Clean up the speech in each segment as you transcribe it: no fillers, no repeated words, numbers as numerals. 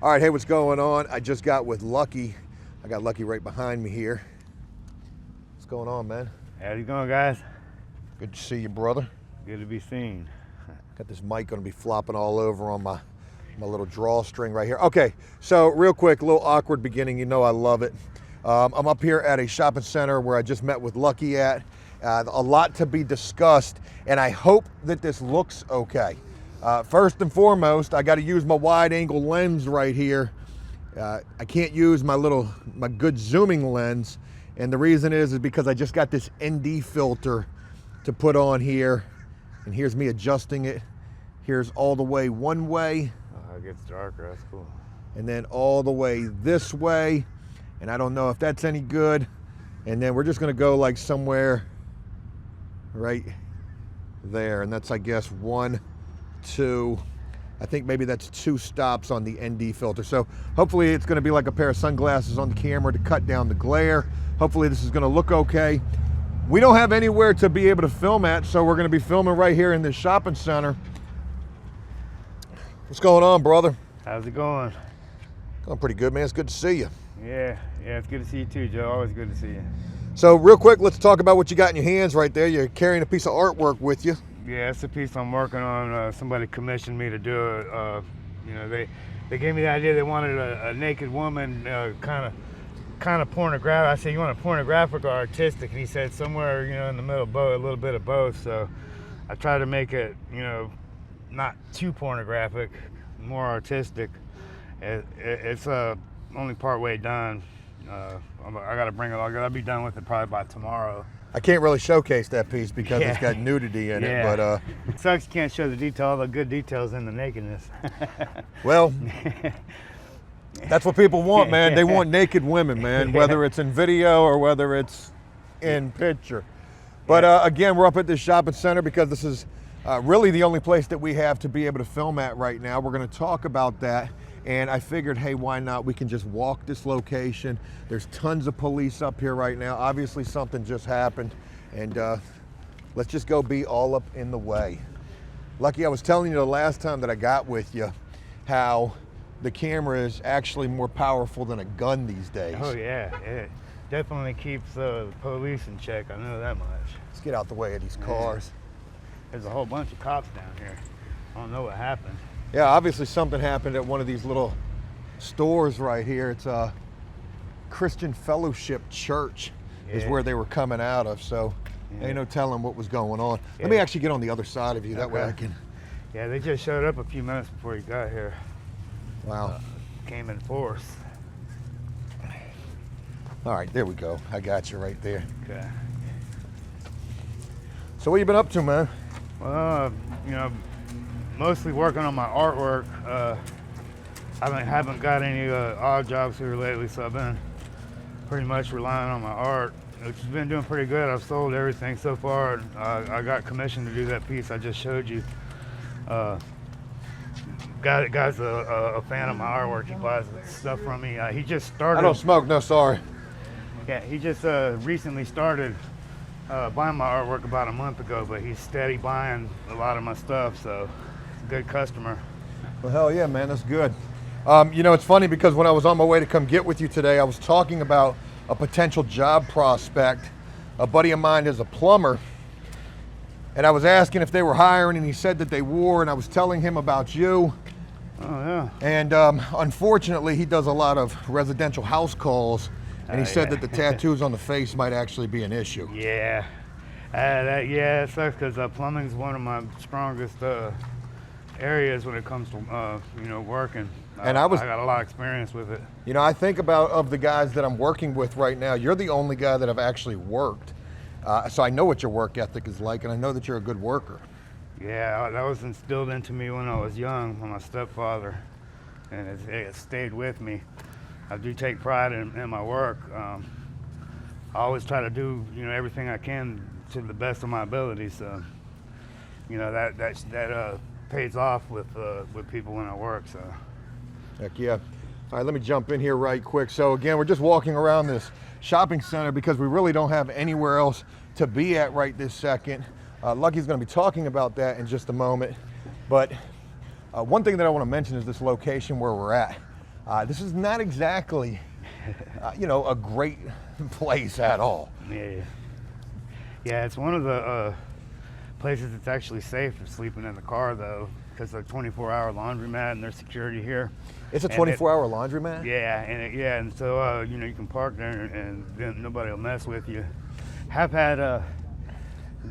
All right, hey, what's going on? I just got with Lucky. I got Lucky right behind me here. What's going on, man? How's it going, guys? Good to see you, brother. Good to be seen. Got this mic gonna be flopping all over on my little drawstring right here. Okay, so real quick, a little awkward beginning. You know I love it. I'm up here at a shopping center where I just met with Lucky at. A lot to be discussed, and I hope that this looks okay. First and foremost, I got to use my wide angle lens right here. I can't use my good zooming lens, and the reason is because I just got this ND filter to put on here, and here's me adjusting it. Here's all the way one way. Oh, it gets darker, that's cool. And then all the way this way, and I don't know if that's any good. And then we're just gonna go like somewhere right there, and that's, I guess, 1, 2, I think maybe that's 2 stops on the ND filter. So hopefully it's gonna be like a pair of sunglasses on the camera to cut down the glare. Hopefully this is gonna look okay. We don't have anywhere to be able to film at, so we're gonna be filming right here in this shopping center. What's going on, brother? How's it going? Going pretty good, man. It's good to see you. Yeah, it's good to see you too, Joe. Always good to see you. So real quick, let's talk about what you got in your hands right there. You're carrying a piece of artwork with you. Yeah, it's a piece I'm working on. Somebody commissioned me to do it. You know, they gave me the idea they wanted a naked woman, kind of pornographic. I said, you want a pornographic or artistic? And he said somewhere, you know, in the middle of both, a little bit of both. So I tried to make it, you know, not too pornographic, more artistic. It's only part way done. I gotta bring it. I gotta be done with it probably by tomorrow. I can't really showcase that piece because it's got nudity in it, but it sucks you can't show the detail, all the good details in the nakedness. Well, that's what people want, man. They want naked women, man, whether it's in video or whether it's in picture. But again, we're up at this shopping center because this is really the only place that we have to be able to film at right now. We're going to talk about that, and I figured, hey, why not? We can just walk this location. There's tons of police up here right now. Obviously something just happened, and let's just go be all up in the way. Lucky, I was telling you the last time that I got with you how the camera is actually more powerful than a gun these days. Oh yeah, it definitely keeps the police in check. I know that much. Let's get out the way of these cars. There's a whole bunch of cops down here. I don't know what happened. Yeah, obviously something happened at one of these little stores right here. It's a Christian Fellowship Church is where they were coming out of, so ain't no telling what was going on. Let me actually get on the other side of you, that way I can... Yeah, they just showed up a few minutes before you got here. Wow. Came in force. All right, there we go. I got you right there. Okay. So what you been up to, man? Well, you know, mostly working on my artwork. I haven't got any odd jobs here lately, so I've been pretty much relying on my art, which has been doing pretty good. I've sold everything so far. I got commissioned to do that piece I just showed you. Guy's a fan of my artwork. He buys stuff from me. He just started. I don't smoke, no, sorry. Yeah, he just recently started buying my artwork about a month ago, but he's steady buying a lot of my stuff, so it's a good customer. Well, hell yeah, man, that's good. You know, it's funny because when I was on my way to come get with you today, I was talking about a potential job prospect. A buddy of mine is a plumber, and I was asking if they were hiring, and he said that they were, and I was telling him about you. Oh, yeah. And unfortunately, he does a lot of residential house calls, and he said that the tattoos on the face might actually be an issue. Yeah. It sucks because plumbing's one of my strongest areas when it comes to, you know, working. And I got a lot of experience with it. You know, I think about, of the guys that I'm working with right now, you're the only guy that I've actually worked. So I know what your work ethic is like, and I know that you're a good worker. Yeah, that was instilled into me when I was young by my stepfather, and it stayed with me. I do take pride in my work. I always try to do, you know, everything I can to the best of my ability. So, you know, that pays off with people when I work. So. Heck yeah. All right, let me jump in here right quick. So again, we're just walking around this shopping center because we really don't have anywhere else to be at right this second. Lucky's going to be talking about that in just a moment. But one thing that I want to mention is this location where we're at. This is not exactly, you know, a great place at all. Yeah. Yeah, it's one of the places that's actually safe for sleeping in the car, though, because they're 24-hour laundromat and there's security here. It's a 24-hour laundromat? Yeah, and so, you know, you can park there and then nobody will mess with you. Have had,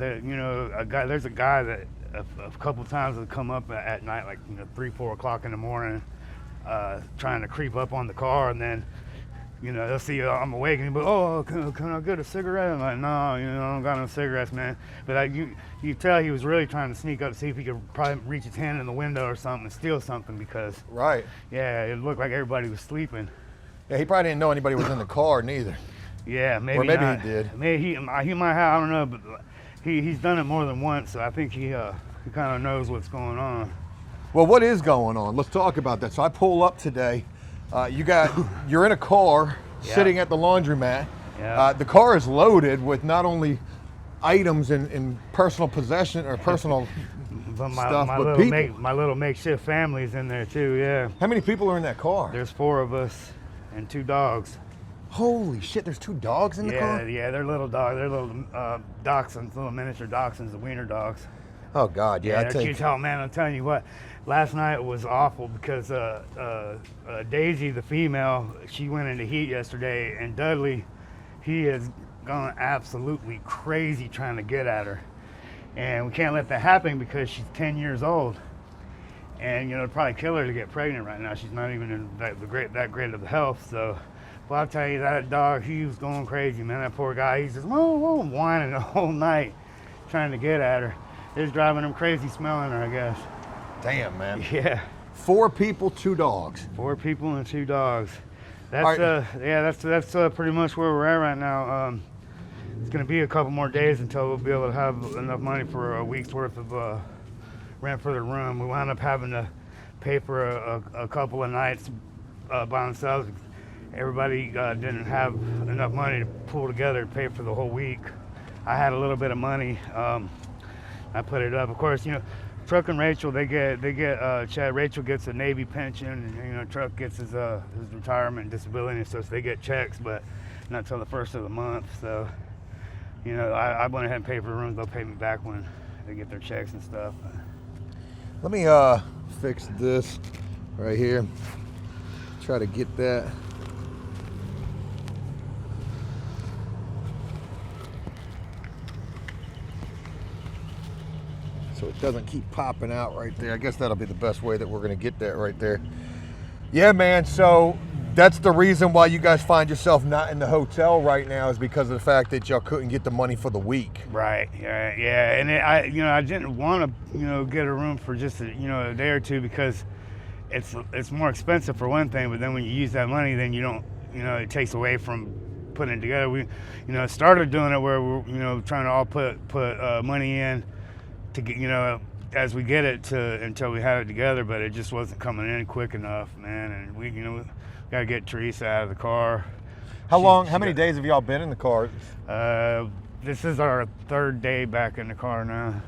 you know, there's a guy that a couple times will come up at night, like, you know, 3, 4 o'clock in the morning, trying to creep up on the car, and then, you know, they'll see I'm awake, and he'll be, oh, can I get a cigarette? I'm like, no, you know, I don't got no cigarettes, man. But you tell he was really trying to sneak up to see if he could probably reach his hand in the window or something and steal something, because, right, yeah, it looked like everybody was sleeping. Yeah, he probably didn't know anybody was in the car, neither. Yeah, maybe. Or maybe not. he did. Maybe he might have, I don't know, but he's done it more than once, so I think he kind of knows what's going on. Well, what is going on? Let's talk about that. So I pull up today. You're in a car sitting at the laundromat. Yeah. The car is loaded with not only items in personal possession or personal But stuff, my but little people. my little makeshift family's in there too. Yeah. How many people are in that car? There's 4 of us and 2 dogs. Holy shit! There's 2 dogs in the car. Yeah, they're little dogs. They're little dachshunds, little miniature dachshunds, the wiener dogs. Oh God, yeah. They're cute. Oh man, I'm telling you what. Last night was awful because Daisy, the female, she went into heat yesterday, and Dudley, he has gone absolutely crazy trying to get at her, and we can't let that happen because she's 10 years old, and you know it'd probably kill her to get pregnant right now. She's not even in that great of health. So, well, I'll tell you, that dog, he was going crazy, man. That poor guy, he's just whining the whole night trying to get at her. It's driving him crazy smelling her, I guess. Damn, man. Yeah. 4 people, 2 dogs. 4 people and 2 dogs. That's Right. that's pretty much where we're at right now. It's gonna be a couple more days until we'll be able to have enough money for a week's worth of rent for the room. We wound up having to pay for a couple of nights by themselves. Everybody didn't have enough money to pull together to pay for the whole week. I had a little bit of money. I put it up. Of course, you know, Truck and Rachel, they get Chad. Rachel gets a Navy pension, and you know, Truck gets his retirement and disability, so they get checks, but not till the first of the month. So, you know, I went ahead and paid for the rooms. They'll pay me back when they get their checks and stuff. Let me fix this right here. Try to get that. So it doesn't keep popping out right there. I guess that'll be the best way that we're gonna get that right there. Yeah, man, so that's the reason why you guys find yourself not in the hotel right now, is because of the fact that y'all couldn't get the money for the week. Right, yeah, and I didn't want to, get a room for just a day or two, because it's more expensive for one thing, but then when you use that money, then you don't, it takes away from putting it together. We, started doing it where we're, trying to all put money in to get, as we get it until we had it together, but it just wasn't coming in quick enough, man. And we got to get Teresa out of the car. How many days have y'all been in the car? This is our 3rd day back in the car now.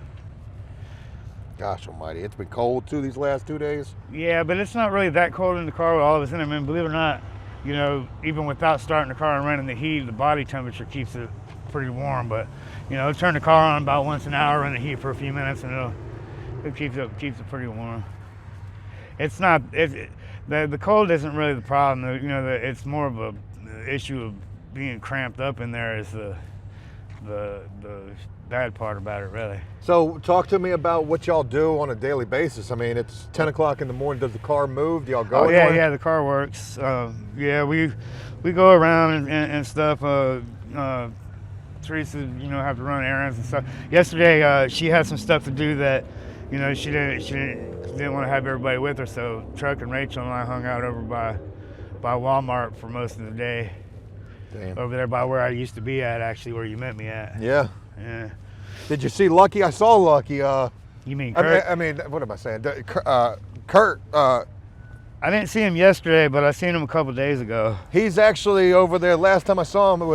Gosh almighty, it's been cold too these last 2 days. Yeah, but it's not really that cold in the car with all of us in it. I mean, believe it or not, even without starting the car and running the heat, the body temperature keeps it pretty warm. But turn the car on about once an hour, run the heat for a few minutes, and it keeps it pretty warm. It's not the cold isn't really the problem. It's more of a issue of being cramped up in there is the bad part about it, really. So talk to me about what y'all do on a daily basis. I mean, it's 10 o'clock in the morning. Does the car move? Do y'all go anywhere? Yeah, the car works. We go around and stuff. Teresa, have to run errands and stuff. Yesterday, she had some stuff to do that, she didn't want to have everybody with her. So Truck and Rachel and I hung out over by Walmart for most of the day. Damn. Over there by where I used to be at, actually, where you met me at. Yeah. Yeah. Did you see Lucky? I saw Lucky. You mean Kurt? I mean, what am I saying? Kurt. I didn't see him yesterday, but I seen him a couple days ago. He's actually over there. Last time I saw him, it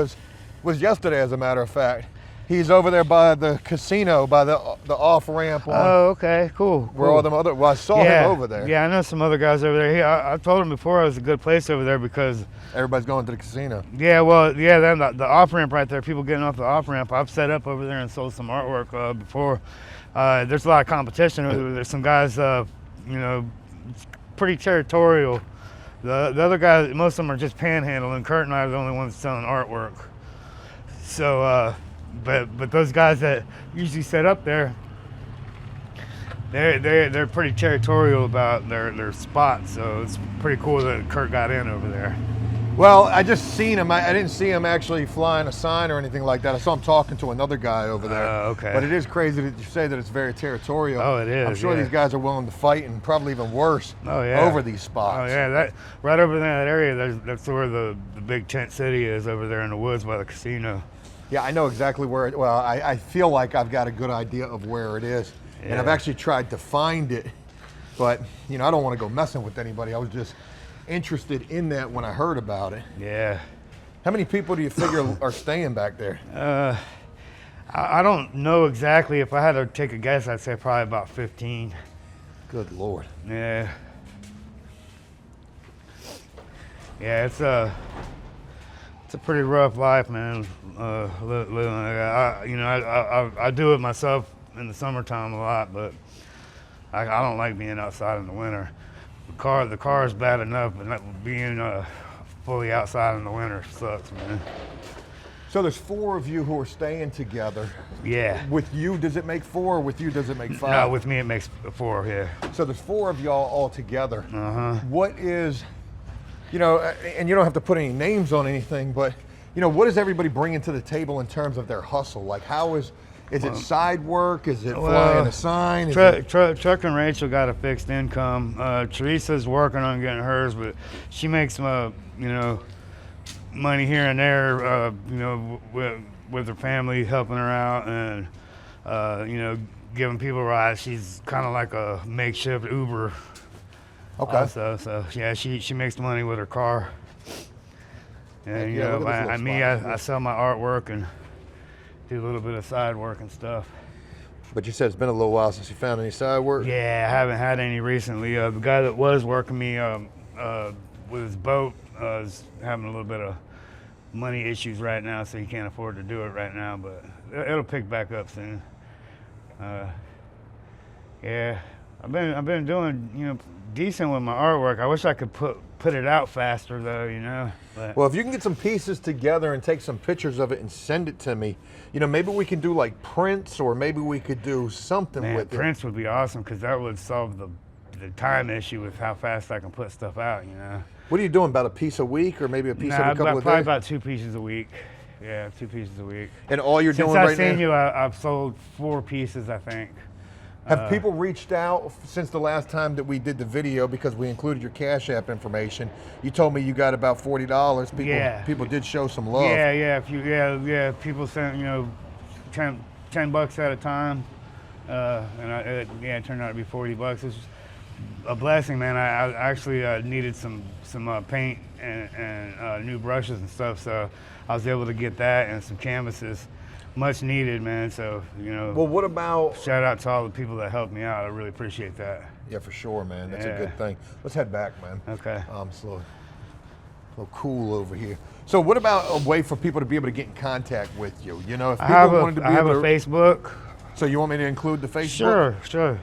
was yesterday, as a matter of fact. He's over there by the casino, by the off ramp. Oh, okay, cool. Where all them other, well, I saw him over there. Yeah, I know some other guys over there. I told him before it was a good place over there because everybody's going to the casino. Yeah, well, yeah, then the off ramp right there. People getting off the off ramp. I've set up over there and sold some artwork before. There's a lot of competition. There's some guys, you know, pretty territorial. The other guys, most of them are just panhandling. Kurt and I are the only ones selling artwork. So, but those guys that usually set up there, they're pretty territorial about their spots. So it's pretty cool that Kurt got in over there. Well, I just seen him. I didn't see him actually flying a sign or anything like that. I saw him talking to another guy over there. Okay. But it is crazy that you say that it's very territorial. Oh, it is. I'm sure these guys are willing to fight, and probably even worse. Oh, yeah. Over these spots. Oh yeah, that right over there in that area. That's where the big tent city is, over there in the woods by the casino. Yeah, I know exactly where it. Well, I feel like I've got a good idea of where it is, and I've actually tried to find it, but you know I don't want to go messing with anybody. I was just interested in that when I heard about it. Yeah. How many people do you figure are staying back there? I don't know exactly. If I had to take a guess, I'd say probably about 15. Good Lord. Yeah. Yeah, it's a pretty rough life, man. Living like that. You know, I do it myself in the summertime a lot, but I don't like being outside in the winter. The car is bad enough, but being fully outside in the winter sucks, man. So there's 4 of you who are staying together. Yeah. With you, does it make 4, or with you, does it make 5? No, with me, it makes 4, yeah. So there's 4 of y'all all together. Uh-huh. What is, you know, and you don't have to put any names on anything, but, you know, what is everybody bringing to the table in terms of their hustle? Like, how is it side work? Is it flying a sign? Chuck and Rachel got a fixed income. Teresa's working on getting hers, but she makes you know, money here and there, you know, with her family, helping her out, and you know, giving people rides. She's kind of like a makeshift Uber. Okay. Also, so yeah, she makes money with her car. And you know, I sell my artwork and do a little bit of side work and stuff. But you said it's been a little while since you found any side work? Yeah, I haven't had any recently. The guy that was working me with his boat is having a little bit of money issues right now, so he can't afford to do it right now, but it'll pick back up soon. Yeah, I've been doing, you know, decent with my artwork. I wish I could put it out faster though, you know. But well, if you can get some pieces together and take some pictures of it and send it to me, you know, maybe we can do like prints, or maybe we could do something with it. Prints would be awesome, because that would solve the time issue with how fast I can put stuff out, you know. What are you doing, about a piece a week, or maybe a piece every couple of days? Probably about 2 pieces a week. Yeah, 2 pieces a week. And all you're doing right now? Since I've seen you, I've sold 4 pieces, I think. Have people reached out since the last time that we did the video, because we included your Cash App information? You told me you got about $40. People did show some love. Yeah. People sent, you know, 10 bucks at a time, and it turned out to be $40. It's a blessing, man. I actually needed some paint and new brushes and stuff, so I was able to get that and some canvases. Much needed, man. So, you know. Well, what about? Shout out to all the people that helped me out. I really appreciate that. Yeah, for sure, man. That's a good thing. Let's head back, man. Okay. It's a little cool over here. So, what about a way for people to be able to get in contact with you? You know, if people wanted to be I have a Facebook. So you want me to include the Facebook? Sure.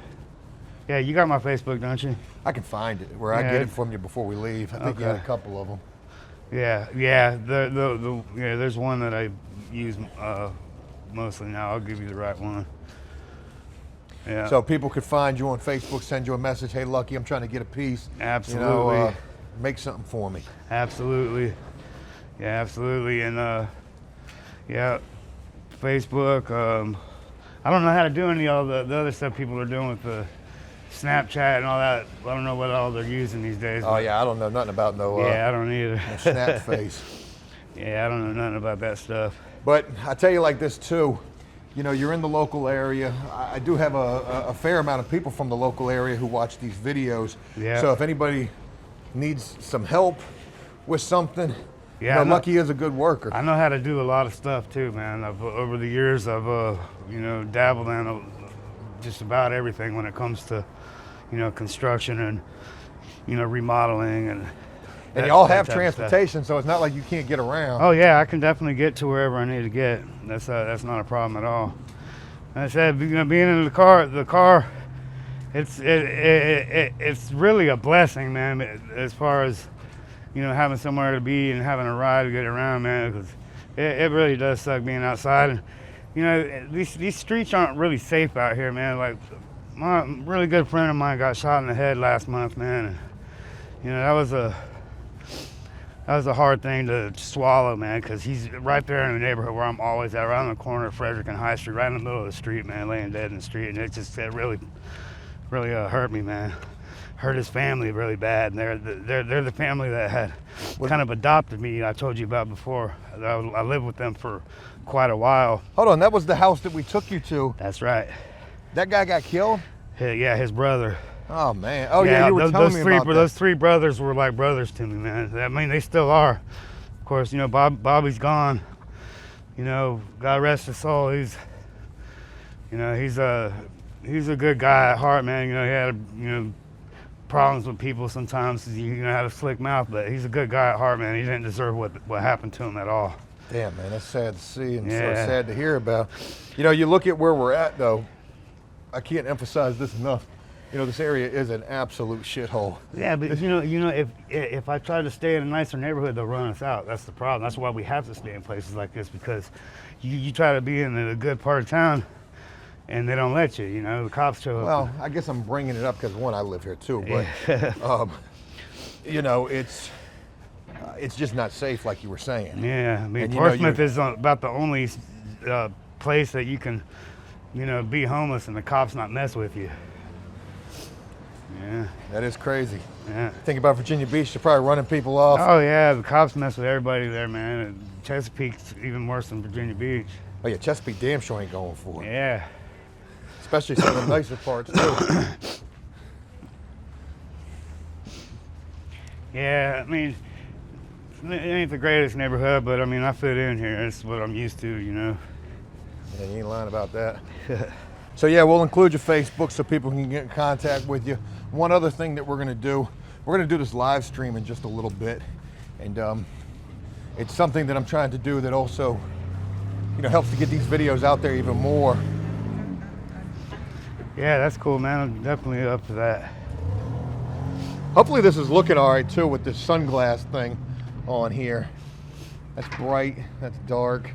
Yeah, you got my Facebook, don't you? I can find it. Where I get it from you before we leave. I think you had a couple of them. Yeah. There's one that I use mostly now. I'll give you the right one. Yeah. So people could find you on Facebook, send you a message. Hey, Lucky, I'm trying to get a piece. Absolutely. You know, make something for me. Absolutely. Yeah, absolutely. And Facebook. I don't know how to do any of the other stuff people are doing with the Snapchat and all that. I don't know what all they're using these days. Oh yeah, I don't know nothing about no. I don't either. No Snap face. Yeah, I don't know nothing about that stuff. But I tell you like this too, you know, you're in the local area. I do have a fair amount of people from the local area who watch these videos. Yeah. So if anybody needs some help with something, Yeah, You know, Lucky is a good worker. I know how to do a lot of stuff too, man. Over the years, I've you know, dabbled in just about everything when it comes to, you know, construction and, you know, remodeling and y'all have type of stuff. transportation, so it's not like you can't get around. Oh yeah, I can definitely get to wherever I need to get. That's not a problem at all. Like I said, you know, being in the car, it's really a blessing, man. As far as, you know, having somewhere to be and having a ride to get around, man, because it really does suck being outside. And, you know, these streets aren't really safe out here, man. Like, my really good friend of mine got shot in the head last month, man. And, you know, that was a hard thing to swallow, man, because he's right there in the neighborhood where I'm always at, right on the corner of Frederick and High Street, right in the middle of the street, man, laying dead in the street. And it really hurt me, man. Hurt his family really bad, and they're the family that had kind of adopted me. I told you about before. I lived with them for quite a while. Hold on, that was the house that we took you to. That's right. That guy got killed? Yeah, his brother. Oh man. Oh yeah, you were telling me about that. Those three brothers were like brothers to me, man. I mean, they still are. Of course, you know, Bobby's gone. You know, God rest his soul. He's a good guy at heart, man. You know, he had, you know, problems with people sometimes. You know, had a slick mouth, but he's a good guy at heart, man. He didn't deserve what happened to him at all. Damn, man, that's sad to see and Yeah. so sad to hear about. You know, you look at where we're at, though. I can't emphasize this enough. You know, this area is an absolute shithole. Yeah, but you know, if I try to stay in a nicer neighborhood, they'll run us out. That's the problem. That's why we have to stay in places like this, because you try to be in a good part of town, and they don't let you. You know, the cops show up. Well, I guess I'm bringing it up because one, I live here too, but you know, it's just not safe, like you were saying. Yeah, I mean, And, Portsmouth is about the only place that you can, you know, be homeless and the cops not mess with you. Yeah. That is crazy. Yeah. Think about Virginia Beach, they're probably running people off. Oh yeah, the cops mess with everybody there, man. And Chesapeake's even worse than Virginia Beach. Oh yeah, Chesapeake damn sure ain't going for it. Yeah. Especially some of the nicer parts too. Yeah, I mean, it ain't the greatest neighborhood, but I mean, I fit in here. It's what I'm used to, you know. Yeah, you ain't lying about that. So yeah, we'll include your Facebook so people can get in contact with you. One other thing that we're gonna do this live stream in just a little bit. And it's something that I'm trying to do that also, you know, helps to get these videos out there even more. Yeah, that's cool, man. I'm definitely up for that. Hopefully this is looking all right too with this sunglass thing on here. That's bright, that's dark.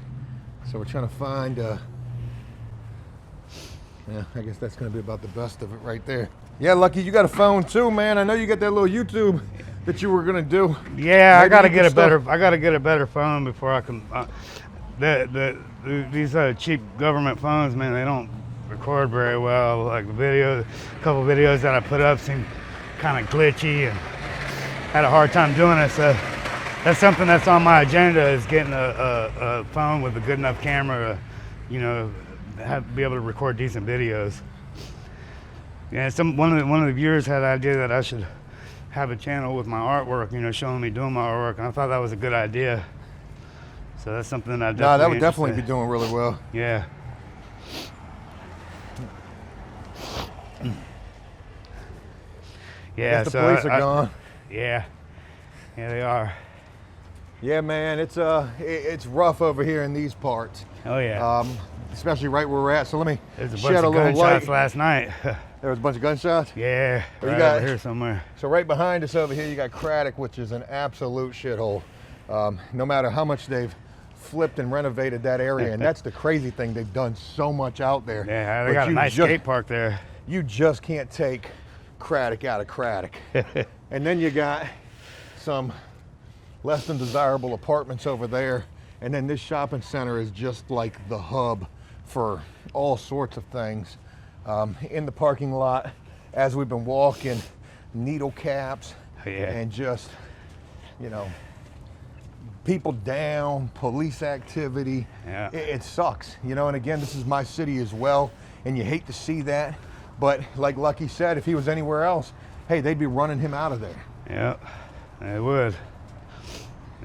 So we're trying to find, yeah, I guess that's gonna be about the best of it right there. Yeah, Lucky, you got a phone too, man. I know you got that little YouTube that you were gonna do. Yeah, I gotta you get can I gotta get a better phone before I can. These cheap government phones, man, they don't record very well. Like a couple videos that I put up seem kind of glitchy, and had a hard time doing it. So that's something that's on my agenda, is getting a phone with a good enough camera to, you know, be able to record decent videos. Yeah, one of the viewers had the idea that I should have a channel with my artwork, you know, showing me doing my artwork, and I thought that was a good idea. So that's something that That would definitely be doing really well. Yeah. Yeah. The police are gone. Yeah. Yeah, they are. Yeah, man, it's rough over here in these parts. Oh yeah. Especially right where we're at. So let me There's a shed bunch a of little gunshots light. last night. There was a bunch of gunshots? Yeah. Well, Right over here somewhere. So right behind us over here, you got Craddock, which is an absolute shithole. No matter how much they've flipped and renovated that area, and that's the crazy thing, they've done so much out there. Yeah, they But got a you nice just- skate park there. You just can't take Craddock out of Craddock. And then you got some less than desirable apartments over there. And then this shopping center is just like the hub for all sorts of things. In the parking lot, as we've been walking, needle caps, and just, you know, people down, police activity. Yeah. It sucks, you know, and again, this is my city as well, and you hate to see that. But like Lucky said, if he was anywhere else, hey, they'd be running him out of there. Yeah, it would.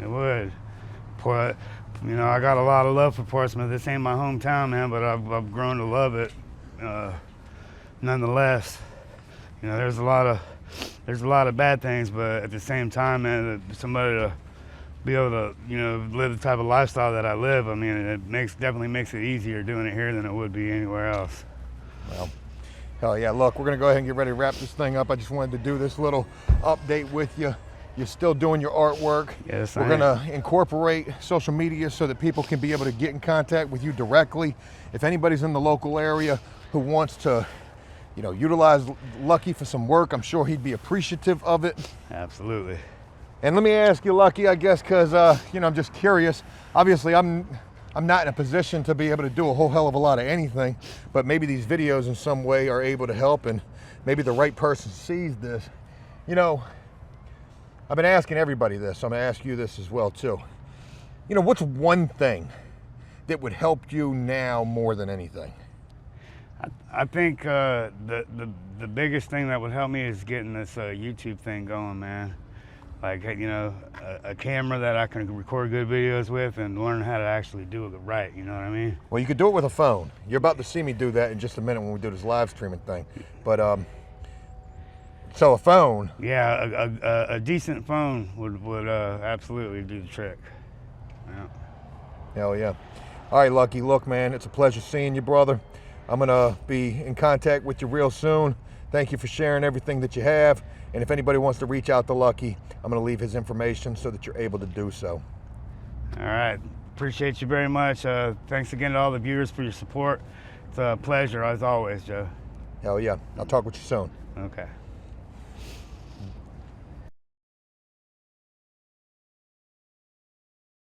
It would. You know, I got a lot of love for Portsmouth. This ain't my hometown, man, but I've grown to love it. Nonetheless, you know, there's a lot of bad things, but at the same time, man, somebody to be able to, you know, live the type of lifestyle that I live, I mean, it definitely makes it easier doing it here than it would be anywhere else. Well, hell yeah. Look, we're going to go ahead and get ready to wrap this thing up. I just wanted to do this little update with you. You're still doing your artwork. Yes, we're going to incorporate social media so that people can be able to get in contact with you directly. If anybody's in the local area who wants to, you know, utilize Lucky for some work, I'm sure he'd be appreciative of it. Absolutely. And let me ask you, Lucky, I guess, because, you know, I'm just curious. Obviously, I'm not in a position to be able to do a whole hell of a lot of anything, but maybe these videos in some way are able to help, and maybe the right person sees this. You know, I've been asking everybody this, so I'm gonna ask you this as well too. You know, what's one thing that would help you now more than anything? I think the biggest thing that would help me is getting this YouTube thing going, man. Like, you know, a camera that I can record good videos with and learn how to actually do it right, you know what I mean? Well, you could do it with a phone. You're about to see me do that in just a minute when we do this live streaming thing. But, so a phone. Yeah, a decent phone would absolutely do the trick. Yeah. Hell yeah. All right, Lucky, look, man, it's a pleasure seeing you, brother. I'm gonna be in contact with you real soon. Thank you for sharing everything that you have. And if anybody wants to reach out to Lucky, I'm gonna leave his information so that you're able to do so. All right, appreciate you very much. Thanks again to all the viewers for your support. It's a pleasure as always, Joe. Hell yeah, I'll talk with you soon. Okay.